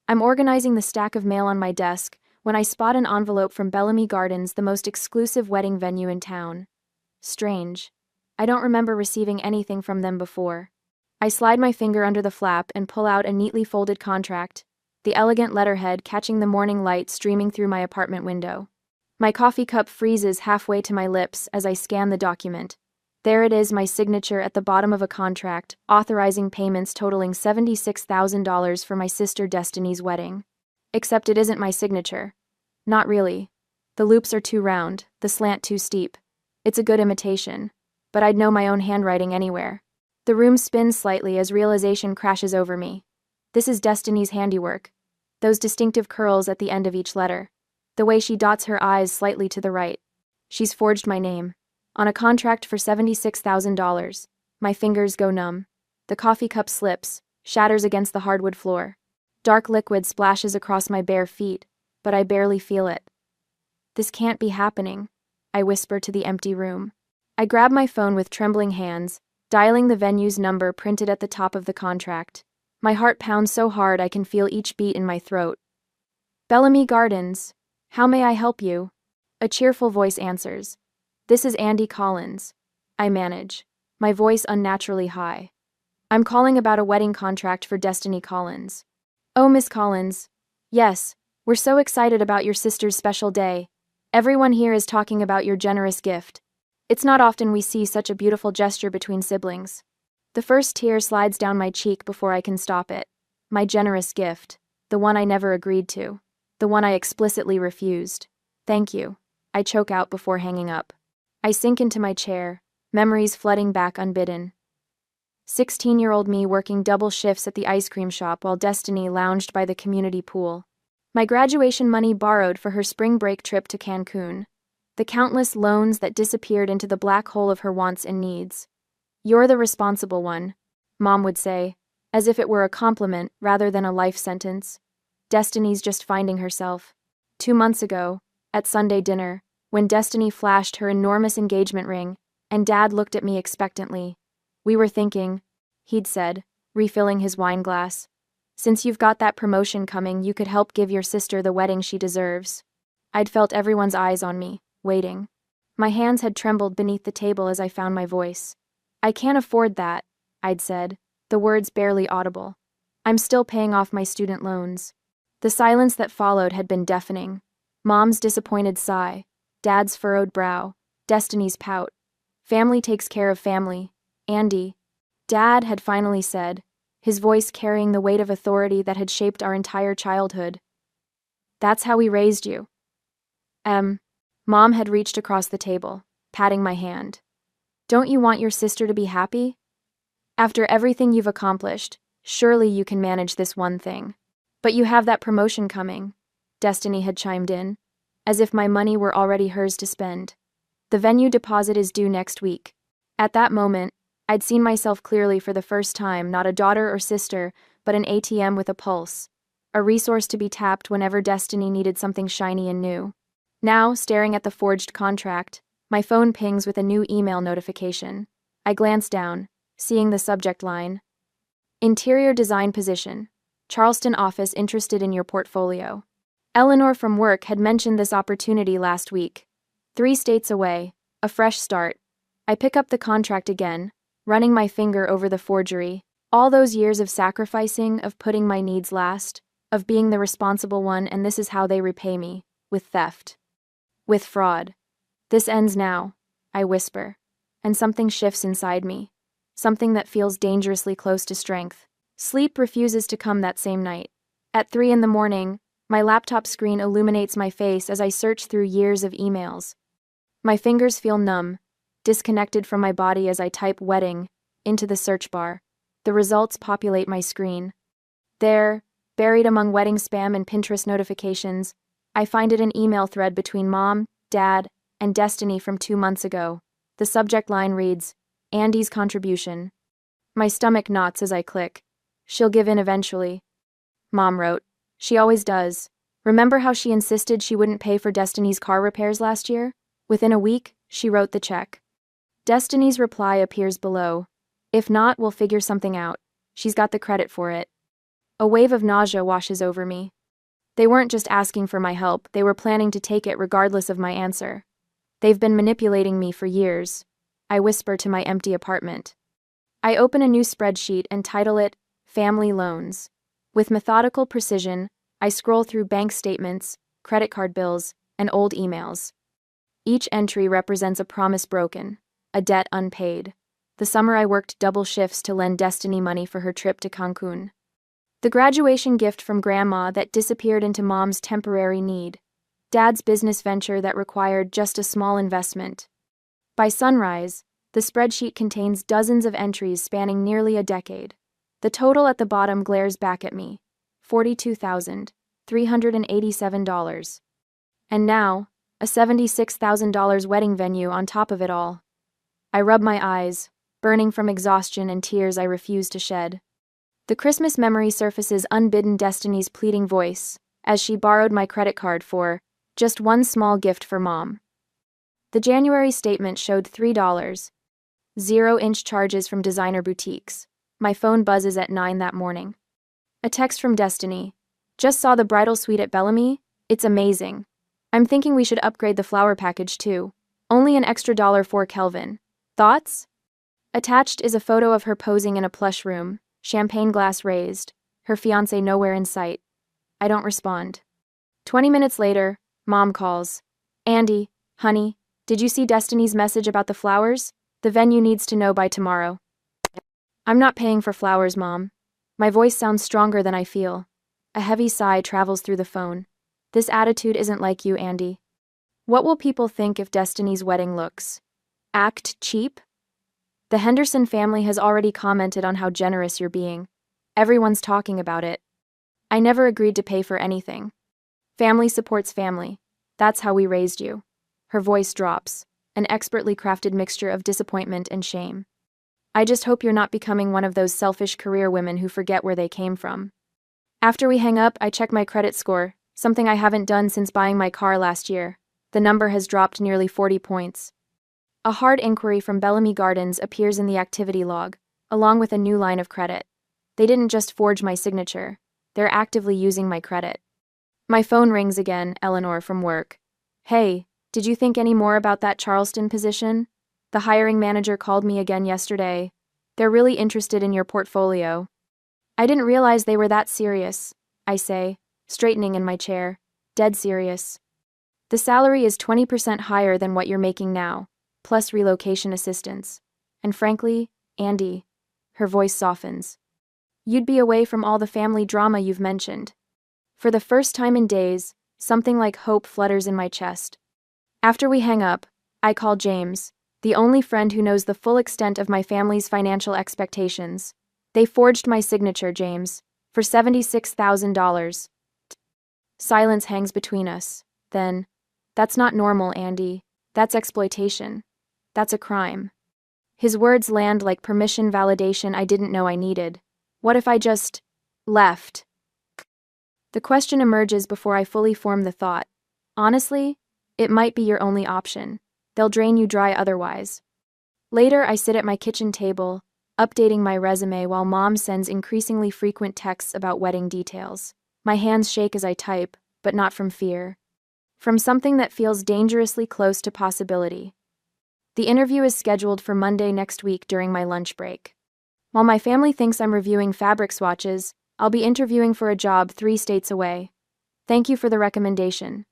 I'm organizing the stack of mail on my desk when I spot an envelope from Bellamy Gardens, the most exclusive wedding venue in town. Strange. I don't remember receiving anything from them before. I slide my finger under the flap and pull out a neatly folded contract, the elegant letterhead catching the morning light streaming through my apartment window. My coffee cup freezes halfway to my lips as I scan the document. There it is, my signature at the bottom of a contract, authorizing payments totaling $76,000 for my sister Destiny's wedding. Except it isn't my signature. Not really. The loops are too round, the slant too steep. It's a good imitation, but I'd know my own handwriting anywhere. The room spins slightly as realization crashes over me. This is Destiny's handiwork. Those distinctive curls at the end of each letter. The way she dots her I's slightly to the right. She's forged my name. On a contract for $76,000. My fingers go numb. The coffee cup slips, shatters against the hardwood floor. Dark liquid splashes across my bare feet, but I barely feel it. This can't be happening, I whisper to the empty room. I grab my phone with trembling hands, dialing the venue's number printed at the top of the contract. My heart pounds so hard I can feel each beat in my throat. Bellamy Gardens. How may I help you? A cheerful voice answers. This is Andy Collins. I manage, my voice unnaturally high. I'm calling about a wedding contract for Destiny Collins. Oh, Miss Collins. Yes, we're so excited about your sister's special day. Everyone here is talking about your generous gift. It's not often we see such a beautiful gesture between siblings. The first tear slides down my cheek before I can stop it. My generous gift. The one I never agreed to. The one I explicitly refused. Thank you. I choke out before hanging up. I sink into my chair, memories flooding back unbidden. 16-year-old me working double shifts at the ice cream shop while Destiny lounged by the community pool. My graduation money borrowed for her spring break trip to Cancun. The countless loans that disappeared into the black hole of her wants and needs. You're the responsible one, Mom would say, as if it were a compliment rather than a life sentence. Destiny's just finding herself. 2 months ago, at Sunday dinner, when Destiny flashed her enormous engagement ring, and Dad looked at me expectantly. We were thinking, he'd said, refilling his wine glass. Since you've got that promotion coming, you could help give your sister the wedding she deserves. I'd felt everyone's eyes on me, waiting. My hands had trembled beneath the table as I found my voice. I can't afford that, I'd said, the words barely audible. I'm still paying off my student loans. The silence that followed had been deafening. Mom's disappointed sigh, Dad's furrowed brow, Destiny's pout. Family takes care of family. Andy. Dad had finally said, his voice carrying the weight of authority that had shaped our entire childhood. That's how we raised you. Mom had reached across the table, patting my hand. Don't you want your sister to be happy? After everything you've accomplished, surely you can manage this one thing. But you have that promotion coming, Destiny had chimed in, as if my money were already hers to spend. The venue deposit is due next week. At that moment, I'd seen myself clearly for the first time, not a daughter or sister, but an ATM with a pulse. A resource to be tapped whenever Destiny needed something shiny and new. Now, staring at the forged contract, my phone pings with a new email notification. I glance down, seeing the subject line. Interior design position. Charleston office interested in your portfolio. Eleanor from work had mentioned this opportunity last week. 3 states away, a fresh start. I pick up the contract again, running my finger over the forgery. All those years of sacrificing, of putting my needs last, of being the responsible one, and this is how they repay me, with theft. With fraud. This ends now, I whisper, and something shifts inside me. Something that feels dangerously close to strength. Sleep refuses to come that same night. At 3 a.m, my laptop screen illuminates my face as I search through years of emails. My fingers feel numb, disconnected from my body as I type wedding into the search bar. The results populate my screen. There, buried among wedding spam and Pinterest notifications, I find it an email thread between Mom, Dad, and Destiny from 2 months ago. The subject line reads, Andy's contribution. My stomach knots as I click. She'll give in eventually. Mom wrote, she always does. Remember how she insisted she wouldn't pay for Destiny's car repairs last year? Within a week, she wrote the check. Destiny's reply appears below. If not, we'll figure something out. She's got the credit for it. A wave of nausea washes over me. They weren't just asking for my help, they were planning to take it regardless of my answer. They've been manipulating me for years. I whisper to my empty apartment. I open a new spreadsheet and title it, Family Loans. With methodical precision, I scroll through bank statements, credit card bills, and old emails. Each entry represents a promise broken, a debt unpaid. The summer I worked double shifts to lend Destiny money for her trip to Cancun. The graduation gift from Grandma that disappeared into Mom's temporary need. Dad's business venture that required just a small investment. By sunrise, the spreadsheet contains dozens of entries spanning nearly a decade. The total at the bottom glares back at me. $42,387. And now, a $76,000 wedding venue on top of it all. I rub my eyes, burning from exhaustion and tears I refuse to shed. The Christmas memory surfaces unbidden Destiny's pleading voice, as she borrowed my credit card for just one small gift for Mom. The January statement showed $3. 0-inch charges from designer boutiques. My phone buzzes at 9 that morning. A text from Destiny. Just saw the bridal suite at Bellamy. It's amazing. I'm thinking we should upgrade the flower package too. Only an extra $4 Kelvin. Thoughts? Attached is a photo of her posing in a plush room, champagne glass raised, her fiancé nowhere in sight. I don't respond. 20 minutes later, Mom calls. Andy, honey, did you see Destiny's message about the flowers? The venue needs to know by tomorrow. I'm not paying for flowers, Mom. My voice sounds stronger than I feel. A heavy sigh travels through the phone. This attitude isn't like you, Andy. What will people think if Destiny's wedding looks? Act cheap? The Henderson family has already commented on how generous you're being. Everyone's talking about it. I never agreed to pay for anything. Family supports family. That's how we raised you. Her voice drops, an expertly crafted mixture of disappointment and shame. I just hope you're not becoming one of those selfish career women who forget where they came from. After we hang up, I check my credit score, something I haven't done since buying my car last year. The number has dropped nearly 40 points. A hard inquiry from Bellamy Gardens appears in the activity log, along with a new line of credit. They didn't just forge my signature, they're actively using my credit. My phone rings again, Eleanor from work. Hey, did you think any more about that Charleston position? The hiring manager called me again yesterday. They're really interested in your portfolio. I didn't realize they were that serious, I say, straightening in my chair. Dead serious. The salary is 20% higher than what you're making now, plus relocation assistance. And frankly, Andy, her voice softens. You'd be away from all the family drama you've mentioned. For the first time in days, something like hope flutters in my chest. After we hang up, I call James, the only friend who knows the full extent of my family's financial expectations. They forged my signature, James, for $76,000. Silence hangs between us. Then, that's not normal, Andy. That's exploitation. That's a crime. His words land like permission validation I didn't know I needed. What if I just left? The question emerges before I fully form the thought. Honestly, it might be your only option. They'll drain you dry otherwise. Later, I sit at my kitchen table, updating my resume while Mom sends increasingly frequent texts about wedding details. My hands shake as I type, but not from fear. From something that feels dangerously close to possibility. The interview is scheduled for Monday next week during my lunch break. While my family thinks I'm reviewing fabric swatches, I'll be interviewing for a job 3 states away. Thank you for the recommendation.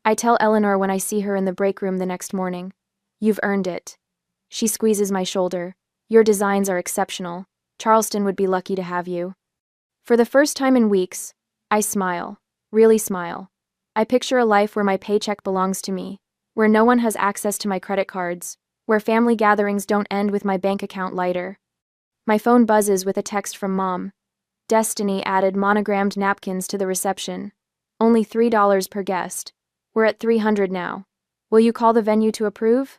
I tell Eleanor when I see her in the break room the next morning. You've earned it. She squeezes my shoulder. Your designs are exceptional. Charleston would be lucky to have you. For the first time in weeks, I smile. Really smile. I picture a life where my paycheck belongs to me, where no one has access to my credit cards, where family gatherings don't end with my bank account lighter. My phone buzzes with a text from Mom. Destiny added monogrammed napkins to the reception. Only $3 per guest. We're at $300 now. Will you call the venue to approve?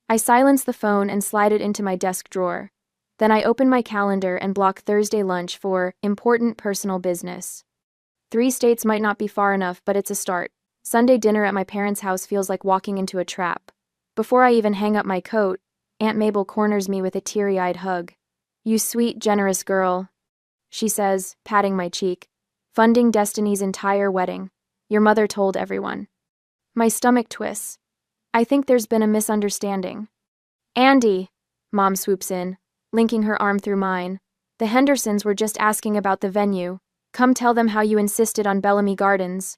I silence the phone and slide it into my desk drawer. Then I open my calendar and block Thursday lunch for important personal business. 3 states might not be far enough, but it's a start. Sunday dinner at my parents' house feels like walking into a trap. Before I even hang up my coat, Aunt Mabel corners me with a teary-eyed hug. You sweet, generous girl. she says, patting my cheek. Funding Destiny's entire wedding. Your mother told everyone. My stomach twists. I think there's been a misunderstanding. Andy, Mom swoops in, linking her arm through mine. The Hendersons were just asking about the venue. Come tell them how you insisted on Bellamy Gardens.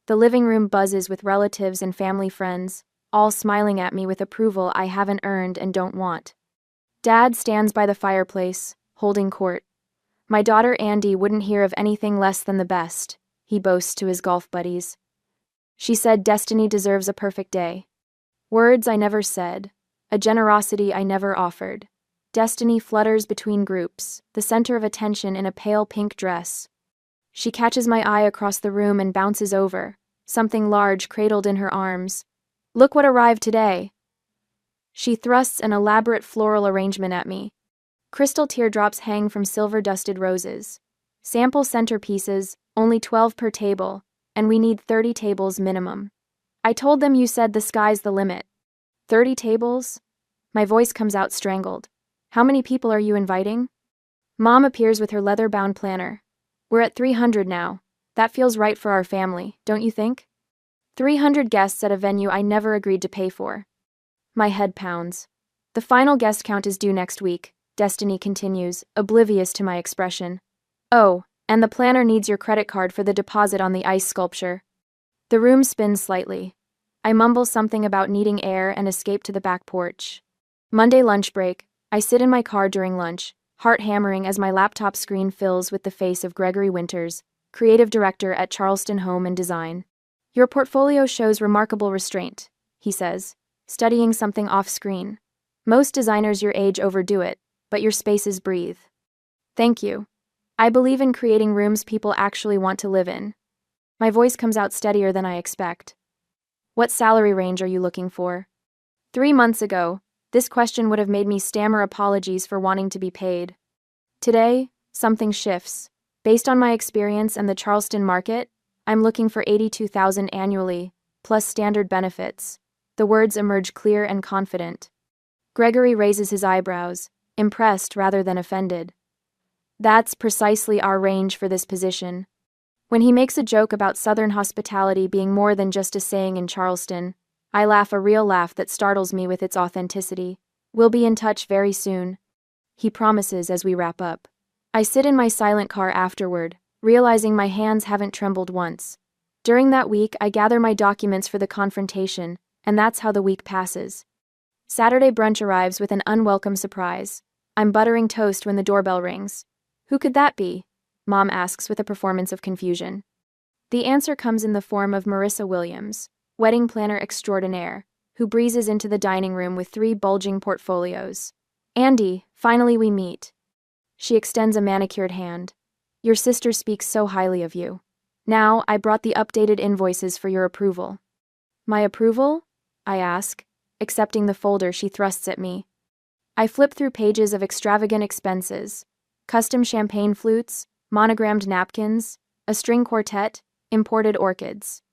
The living room buzzes with relatives and family friends, all smiling at me with approval I haven't earned and don't want. Dad stands by the fireplace, holding court. My daughter Andy wouldn't hear of anything less than the best, he boasts to his golf buddies. She said Destiny deserves a perfect day. Words I never said, a generosity I never offered. Destiny flutters between groups, the center of attention in a pale pink dress. She catches my eye across the room and bounces over, something large cradled in her arms. Look what arrived today. She thrusts an elaborate floral arrangement at me. Crystal teardrops hang from silver-dusted roses. Sample centerpieces, only 12 per table, and we need 30 tables minimum. I told them you said the sky's the limit. 30 tables? My voice comes out strangled. How many people are you inviting? Mom appears with her leather-bound planner. We're at 300 now. That feels right for our family, don't you think? 300 guests at a venue I never agreed to pay for. My head pounds. The final guest count is due next week, Destiny continues, oblivious to my expression. Oh, and the planner needs your credit card for the deposit on the ice sculpture. The room spins slightly. I mumble something about needing air and escape to the back porch. Monday lunch break. I sit in my car during lunch, heart hammering as my laptop screen fills with the face of Gregory Winters, creative director at Charleston Home and Design. Your portfolio shows remarkable restraint, he says, studying something off-screen. Most designers your age overdo it, but your spaces breathe. Thank you. I believe in creating rooms people actually want to live in. My voice comes out steadier than I expect. What salary range are you looking for? 3 months ago, this question would have made me stammer apologies for wanting to be paid. Today, something shifts. Based on my experience and the Charleston market, I'm looking for $82,000 annually, plus standard benefits. The words emerge clear and confident. Gregory raises his eyebrows, impressed rather than offended. That's precisely our range for this position. When he makes a joke about Southern hospitality being more than just a saying in Charleston, I laugh a real laugh that startles me with its authenticity. We'll be in touch very soon, he promises as we wrap up. I sit in my silent car afterward, realizing my hands haven't trembled once. During that week, I gather my documents for the confrontation, and that's how the week passes. Saturday brunch arrives with an unwelcome surprise. I'm buttering toast when the doorbell rings. Who could that be? Mom asks with a performance of confusion. The answer comes in the form of Marissa Williams, wedding planner extraordinaire, who breezes into the dining room with 3 bulging portfolios. Andy, finally we meet. She extends a manicured hand. Your sister speaks so highly of you. Now, I brought the updated invoices for your approval. My approval? I ask, accepting the folder she thrusts at me. I flip through pages of extravagant expenses. Custom champagne flutes, monogrammed napkins, a string quartet, imported orchids.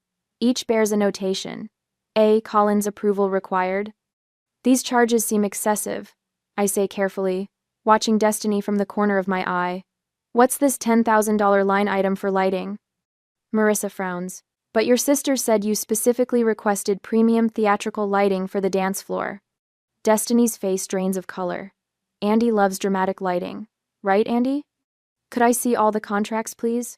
Each bears a notation. A. Collins approval required. These charges seem excessive, I say carefully, watching Destiny from the corner of my eye. What's this $10,000 line item for lighting? Marissa frowns. But your sister said you specifically requested premium theatrical lighting for the dance floor. Destiny's face drains of color. Andy loves dramatic lighting. Right, Andy? Could I see all the contracts, please?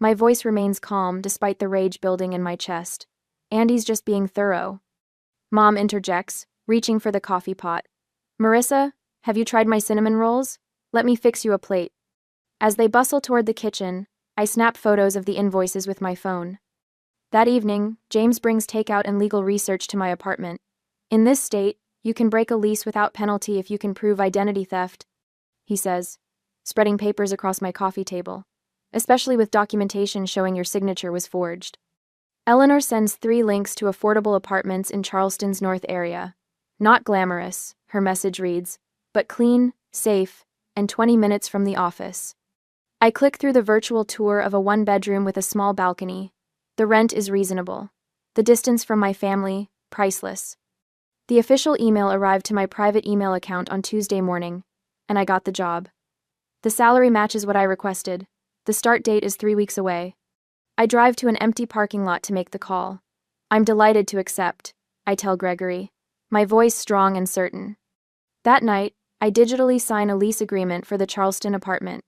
My voice remains calm despite the rage building in my chest. Andy's just being thorough. Mom interjects, reaching for the coffee pot. Marissa, have you tried my cinnamon rolls? Let me fix you a plate. As they bustle toward the kitchen, I snap photos of the invoices with my phone. That evening, James brings takeout and legal research to my apartment. In this state, you can break a lease without penalty if you can prove identity theft, he says, spreading papers across my coffee table, especially with documentation showing your signature was forged. Eleanor sends 3 links to affordable apartments in Charleston's north area. Not glamorous, her message reads, but clean, safe, and 20 minutes from the office. I click through the virtual tour of a 1-bedroom with a small balcony. The rent is reasonable. The distance from my family, priceless. The official email arrived to my private email account on Tuesday morning, and I got the job. The salary matches what I requested. The start date is 3 weeks away. I drive to an empty parking lot to make the call. I'm delighted to accept, I tell Gregory, my voice strong and certain. That night, I digitally sign a lease agreement for the Charleston apartment.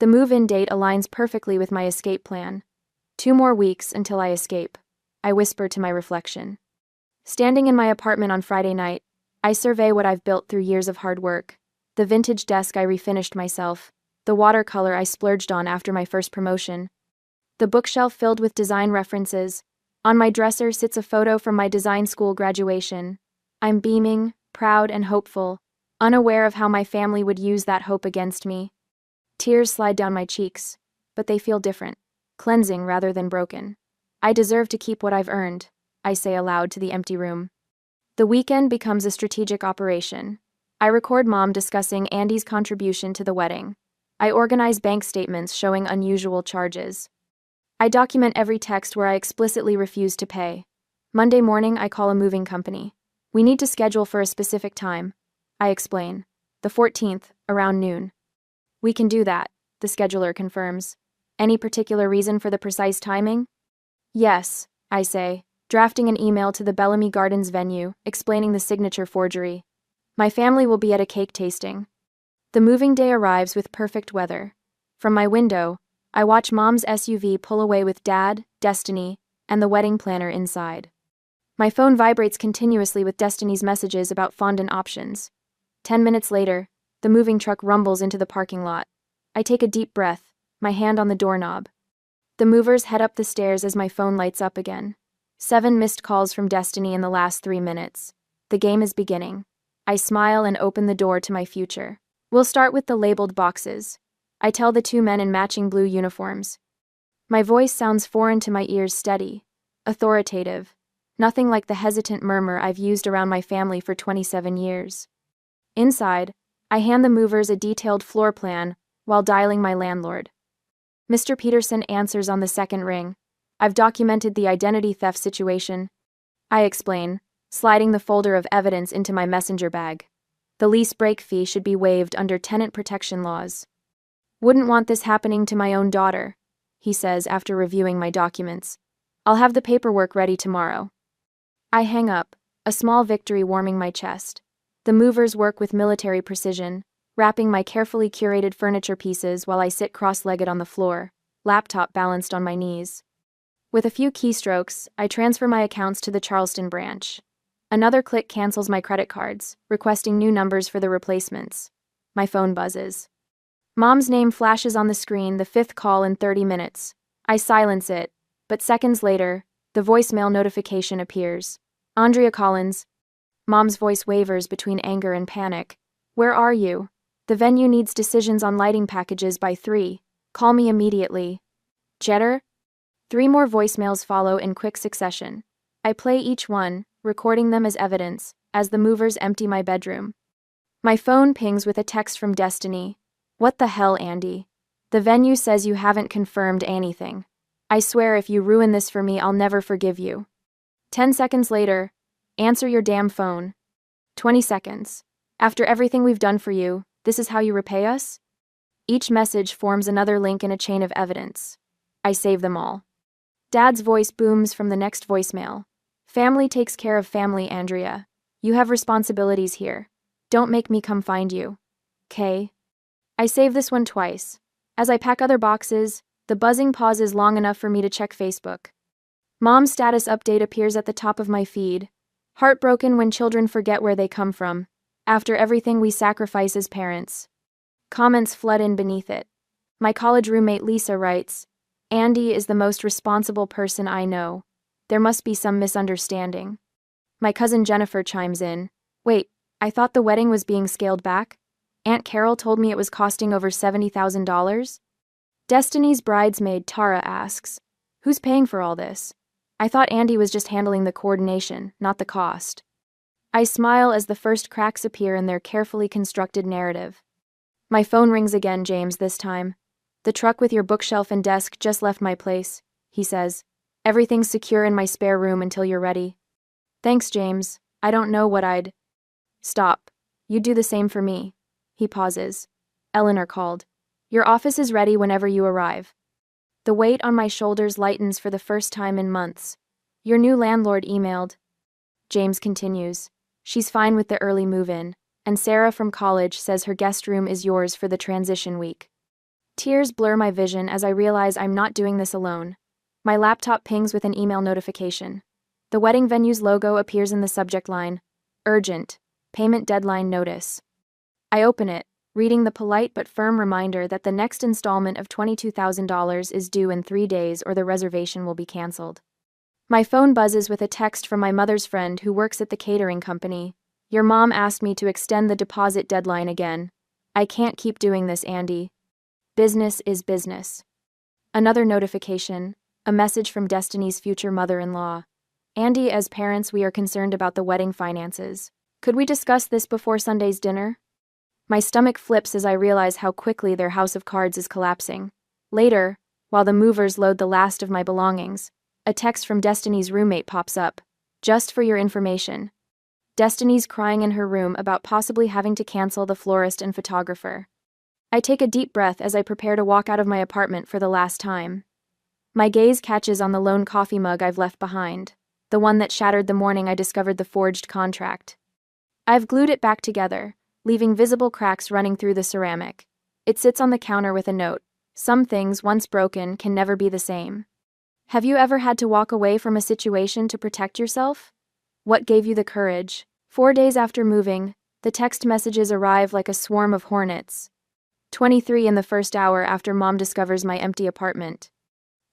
The move-in date aligns perfectly with my escape plan. 2 more weeks until I escape, I whisper to my reflection. Standing in my apartment on Friday night, I survey what I've built through years of hard work. The vintage desk I refinished myself, the watercolor I splurged on after my first promotion, the bookshelf filled with design references. On my dresser sits a photo from my design school graduation. I'm beaming, proud and hopeful, unaware of how my family would use that hope against me. Tears slide down my cheeks, but they feel different, cleansing rather than broken. I deserve to keep what I've earned, I say aloud to the empty room. The weekend becomes a strategic operation. I record Mom discussing Andy's contribution to the wedding. I organize bank statements showing unusual charges. I document every text where I explicitly refuse to pay. Monday morning, I call a moving company. We need to schedule for a specific time. I explain. The 14th, around noon. We can do that, the scheduler confirms. Any particular reason for the precise timing? Yes, I say, drafting an email to the Bellamy Gardens venue, explaining the signature forgery. My family will be at a cake tasting. The moving day arrives with perfect weather. From my window, I watch Mom's SUV pull away with Dad, Destiny, and the wedding planner inside. My phone vibrates continuously with Destiny's messages about fondant options. 10 minutes later, the moving truck rumbles into the parking lot. I take a deep breath, my hand on the doorknob. The movers head up the stairs as my phone lights up again. 7 missed calls from Destiny in the last 3 minutes. The game is beginning. I smile and open the door to my future. We'll start with the labeled boxes, I tell the 2 men in matching blue uniforms. My voice sounds foreign to my ears, steady, authoritative, nothing like the hesitant murmur I've used around my family for 27 years. Inside, I hand the movers a detailed floor plan while dialing my landlord. Mr. Peterson answers on the second ring. I've documented the identity theft situation, I explain, sliding the folder of evidence into my messenger bag. The lease break fee should be waived under tenant protection laws. Wouldn't want this happening to my own daughter, he says after reviewing my documents. I'll have the paperwork ready tomorrow. I hang up, a small victory warming my chest. The movers work with military precision, wrapping my carefully curated furniture pieces while I sit cross-legged on the floor, laptop balanced on my knees. With a few keystrokes, I transfer my accounts to the Charleston branch. Another click cancels my credit cards, requesting new numbers for the replacements. My phone buzzes. Mom's name flashes on the screen, the 5th call in 30 minutes. I silence it, but seconds later, the voicemail notification appears. Andrea Collins. Mom's voice wavers between anger and panic. Where are you? The venue needs decisions on lighting packages by 3. Call me immediately. Jetter? 3 more voicemails follow in quick succession. I play each one, recording them as evidence, as the movers empty my bedroom. My phone pings with a text from Destiny. What the hell, Andy? The venue says you haven't confirmed anything. I swear if you ruin this for me, I'll never forgive you. 10 seconds later, answer your damn phone. 20 seconds. After everything we've done for you, this is how you repay us? Each message forms another link in a chain of evidence. I save them all. Dad's voice booms from the next voicemail. Family takes care of family, Andrea. You have responsibilities here. Don't make me come find you. K. I save this one twice. As I pack other boxes, the buzzing pauses long enough for me to check Facebook. Mom's status update appears at the top of my feed. Heartbroken when children forget where they come from, after everything we sacrifice as parents. Comments flood in beneath it. My college roommate Lisa writes, Andy is the most responsible person I know. There must be some misunderstanding. My cousin Jennifer chimes in. Wait, I thought the wedding was being scaled back? Aunt Carol told me it was costing over $70,000. Destiny's bridesmaid Tara asks, who's paying for all this? I thought Andy was just handling the coordination, not the cost. I smile as the first cracks appear in their carefully constructed narrative. My phone rings again, James, this time. The truck with your bookshelf and desk just left my place, he says. Everything's secure in my spare room until you're ready. Thanks, James. I don't know what I'd... Stop. You'd do the same for me. He pauses. Eleanor called. Your office is ready whenever you arrive. The weight on my shoulders lightens for the first time in months. Your new landlord emailed. James continues. She's fine with the early move-in, and Sarah from college says her guest room is yours for the transition week. Tears blur my vision as I realize I'm not doing this alone. My laptop pings with an email notification. The wedding venue's logo appears in the subject line. Urgent. Payment deadline notice. I open it, reading the polite but firm reminder that the next installment of $22,000 is due in 3 days or the reservation will be canceled. My phone buzzes with a text from my mother's friend who works at the catering company. Your mom asked me to extend the deposit deadline again. I can't keep doing this, Andy. Business is business. Another notification, a message from Destiny's future mother-in-law. Andy, as parents, we are concerned about the wedding finances. Could we discuss this before Sunday's dinner? My stomach flips as I realize how quickly their house of cards is collapsing. Later, while the movers load the last of my belongings, a text from Destiny's roommate pops up. Just for your information. Destiny's crying in her room about possibly having to cancel the florist and photographer. I take a deep breath as I prepare to walk out of my apartment for the last time. My gaze catches on the lone coffee mug I've left behind, the one that shattered the morning I discovered the forged contract. I've glued it back together, leaving visible cracks running through the ceramic. It sits on the counter with a note. Some things, once broken, can never be the same. Have you ever had to walk away from a situation to protect yourself? What gave you the courage? 4 days after moving, the text messages arrive like a swarm of hornets. 23 in the first hour after Mom discovers my empty apartment.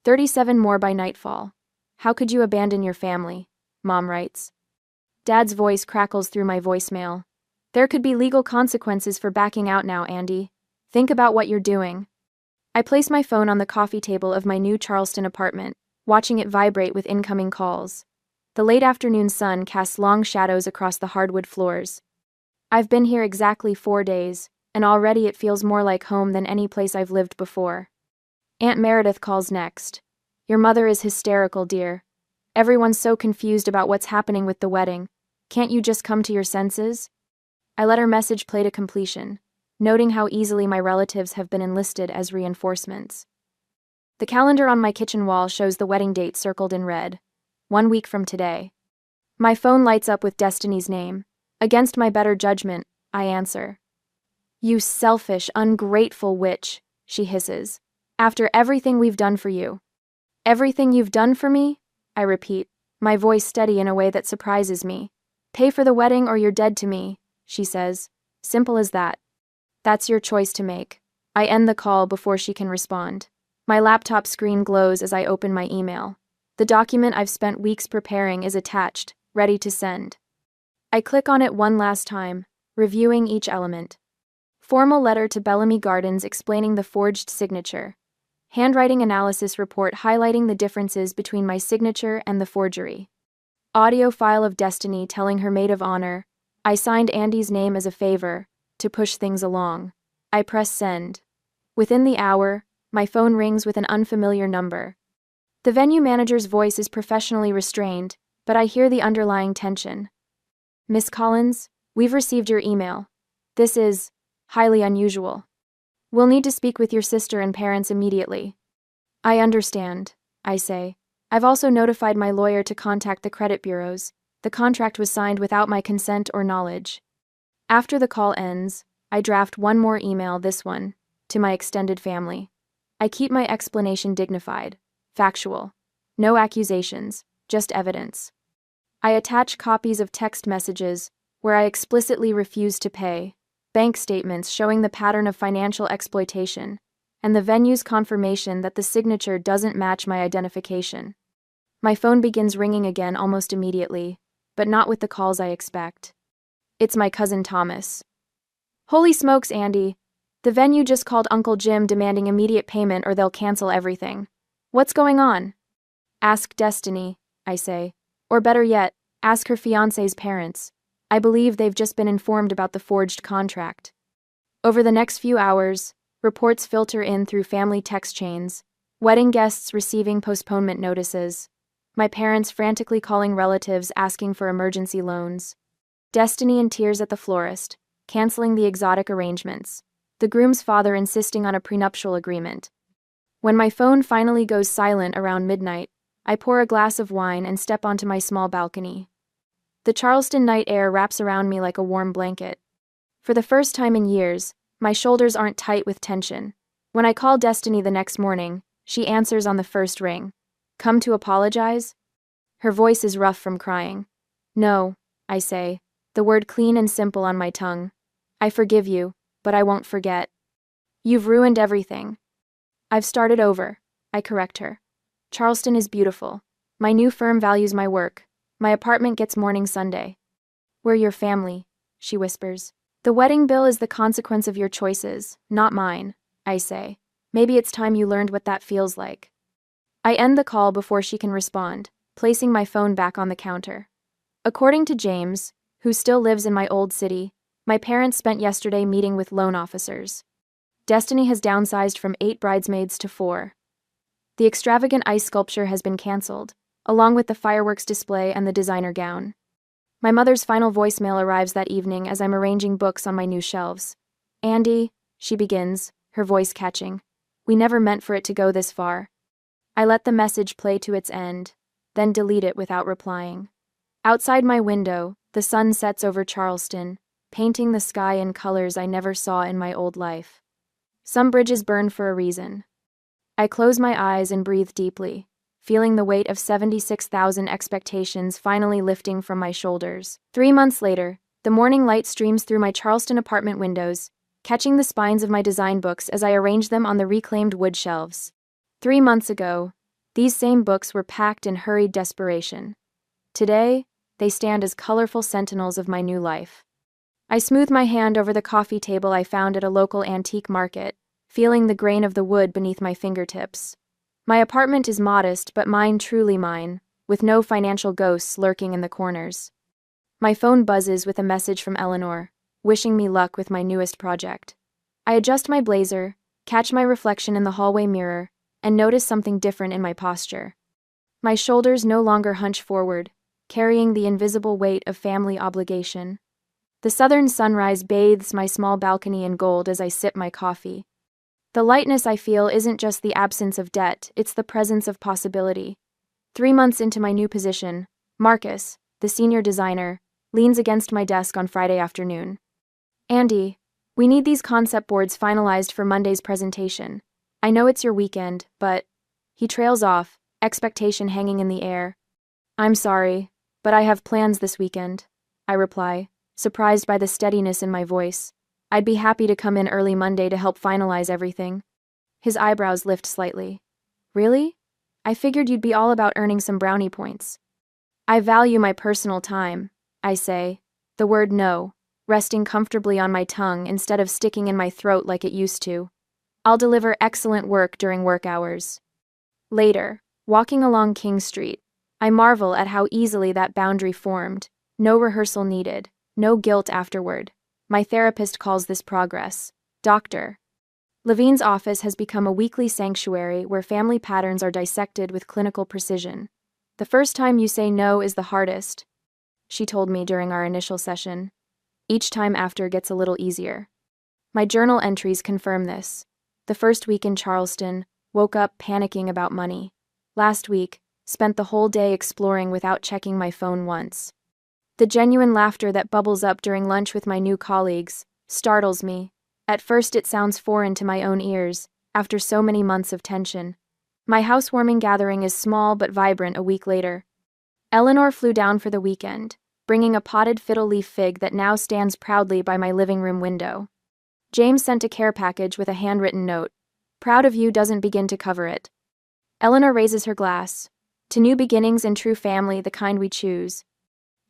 37 more by nightfall. How could you abandon your family? Mom writes. Dad's voice crackles through my voicemail. There could be legal consequences for backing out now, Andy. Think about what you're doing. I place my phone on the coffee table of my new Charleston apartment, watching it vibrate with incoming calls. The late afternoon sun casts long shadows across the hardwood floors. I've been here exactly 4 days, and already it feels more like home than any place I've lived before. Aunt Meredith calls next. Your mother is hysterical, dear. Everyone's so confused about what's happening with the wedding. Can't you just come to your senses? I let her message play to completion, noting how easily my relatives have been enlisted as reinforcements. The calendar on my kitchen wall shows the wedding date circled in red. 1 week from today. My phone lights up with Destiny's name. Against my better judgment, I answer. You selfish, ungrateful witch, she hisses. After everything we've done for you. Everything you've done for me? I repeat, my voice steady in a way that surprises me. Pay for the wedding or you're dead to me, she says. Simple as that. That's your choice to make. I end the call before she can respond. My laptop screen glows as I open my email. The document I've spent weeks preparing is attached, ready to send. I click on it one last time, reviewing each element. Formal letter to Bellamy Gardens explaining the forged signature. Handwriting analysis report highlighting the differences between my signature and the forgery. Audio file of Destiny telling her maid of honor, I signed Andy's name as a favor, to push things along. I press send. Within the hour, my phone rings with an unfamiliar number. The venue manager's voice is professionally restrained, but I hear the underlying tension. Miss Collins, we've received your email. This is highly unusual. We'll need to speak with your sister and parents immediately. I understand, I say. I've also notified my lawyer to contact the credit bureaus. The contract was signed without my consent or knowledge. After the call ends, I draft one more email, this one, to my extended family. I keep my explanation dignified, factual. No accusations, just evidence. I attach copies of text messages where I explicitly refuse to pay, bank statements showing the pattern of financial exploitation, and the venue's confirmation that the signature doesn't match my identification. My phone begins ringing again almost immediately, but not with the calls I expect. It's my cousin Thomas. Holy smokes, Andy. The venue just called Uncle Jim demanding immediate payment or they'll cancel everything. What's going on? Ask Destiny, I say. Or better yet, ask her fiancé's parents. I believe they've just been informed about the forged contract. Over the next few hours, reports filter in through family text chains, wedding guests receiving postponement notices, my parents frantically calling relatives asking for emergency loans, Destiny in tears at the florist, canceling the exotic arrangements. the groom's father insisting on a prenuptial agreement. When my phone finally goes silent around midnight, I pour a glass of wine and step onto my small balcony. The Charleston night air wraps around me like a warm blanket. For the first time in years, my shoulders aren't tight with tension. When I call Destiny the next morning, she answers on the first ring. "Come to apologize?" Her voice is rough from crying. "No," I say, the word clean and simple on my tongue. "I forgive you, but I won't forget. You've ruined everything." "I've started over," I correct her. "Charleston is beautiful. My new firm values my work. My apartment gets morning Sunday." "We're your family," she whispers. "The wedding bill is the consequence of your choices, not mine," I say. "Maybe it's time you learned what that feels like." I end the call before she can respond, placing my phone back on the counter. According to James, who still lives in my old city, my parents spent yesterday meeting with loan officers. Destiny has downsized from 8 bridesmaids to 4. The extravagant ice sculpture has been canceled, along with the fireworks display and the designer gown. My mother's final voicemail arrives that evening as I'm arranging books on my new shelves. "Andy," she begins, her voice catching. "We never meant for it to go this far." I let the message play to its end, then delete it without replying. Outside my window, the sun sets over Charleston, painting the sky in colors I never saw in my old life. Some bridges burn for a reason. I close my eyes and breathe deeply, feeling the weight of 76,000 expectations finally lifting from my shoulders. 3 months later, the morning light streams through my Charleston apartment windows, catching the spines of my design books as I arrange them on the reclaimed wood shelves. 3 months ago, these same books were packed in hurried desperation. Today, they stand as colorful sentinels of my new life. I smooth my hand over the coffee table I found at a local antique market, feeling the grain of the wood beneath my fingertips. My apartment is modest, but mine truly mine, with no financial ghosts lurking in the corners. My phone buzzes with a message from Eleanor, wishing me luck with my newest project. I adjust my blazer, catch my reflection in the hallway mirror, and notice something different in my posture. My shoulders no longer hunch forward, carrying the invisible weight of family obligation. The southern sunrise bathes my small balcony in gold as I sip my coffee. The lightness I feel isn't just the absence of debt, it's the presence of possibility. 3 months into my new position, Marcus, the senior designer, leans against my desk on Friday afternoon. "Andy, we need these concept boards finalized for Monday's presentation. I know it's your weekend, but..." He trails off, expectation hanging in the air. "I'm sorry, but I have plans this weekend," I reply, surprised by the steadiness in my voice. "I'd be happy to come in early Monday to help finalize everything." His eyebrows lift slightly. "Really? I figured you'd be all about earning some brownie points." "I value my personal time," I say, the word "no" resting comfortably on my tongue instead of sticking in my throat like it used to. "I'll deliver excellent work during work hours." Later, walking along King Street, I marvel at how easily that boundary formed. No rehearsal needed, no guilt afterward. My therapist calls this progress. Dr. Levine's office has become a weekly sanctuary where family patterns are dissected with clinical precision. "The first time you say no is the hardest," she told me during our initial session. Each time after gets a little easier. My journal entries confirm this. The first week in Charleston, woke up panicking about money. Last week, spent the whole day exploring without checking my phone once. The genuine laughter that bubbles up during lunch with my new colleagues startles me. At first it sounds foreign to my own ears, after so many months of tension. My housewarming gathering is small but vibrant a week later. Eleanor flew down for the weekend, bringing a potted fiddle leaf fig that now stands proudly by my living room window. James sent a care package with a handwritten note. "Proud of you" doesn't begin to cover it. Eleanor raises her glass. "To new beginnings and true family, the kind we choose."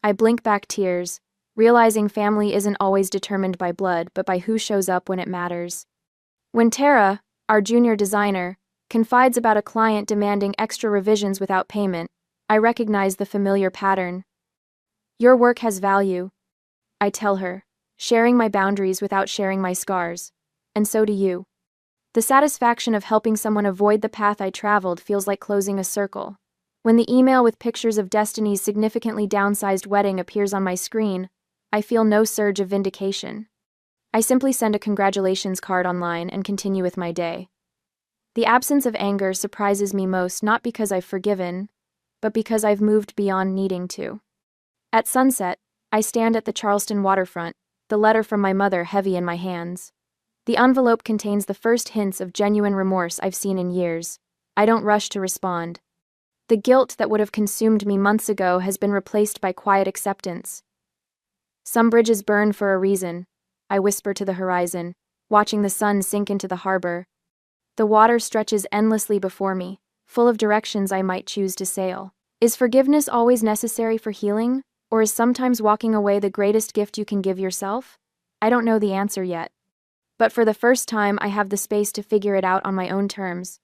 I blink back tears, realizing family isn't always determined by blood, but by who shows up when it matters. When Tara, our junior designer, confides about a client demanding extra revisions without payment, I recognize the familiar pattern. "Your work has value," I tell her, sharing my boundaries without sharing my scars. "And so do you." The satisfaction of helping someone avoid the path I traveled feels like closing a circle. When the email with pictures of Destiny's significantly downsized wedding appears on my screen, I feel no surge of vindication. I simply send a congratulations card online and continue with my day. The absence of anger surprises me most, not because I've forgiven, but because I've moved beyond needing to. At sunset, I stand at the Charleston waterfront, the letter from my mother heavy in my hands. The envelope contains the first hints of genuine remorse I've seen in years. I don't rush to respond. The guilt that would have consumed me months ago has been replaced by quiet acceptance. Some bridges burn for a reason, I whisper to the horizon, watching the sun sink into the harbor. The water stretches endlessly before me, full of directions I might choose to sail. Is forgiveness always necessary for healing, or is sometimes walking away the greatest gift you can give yourself? I don't know the answer yet. But for the first time, I have the space to figure it out on my own terms.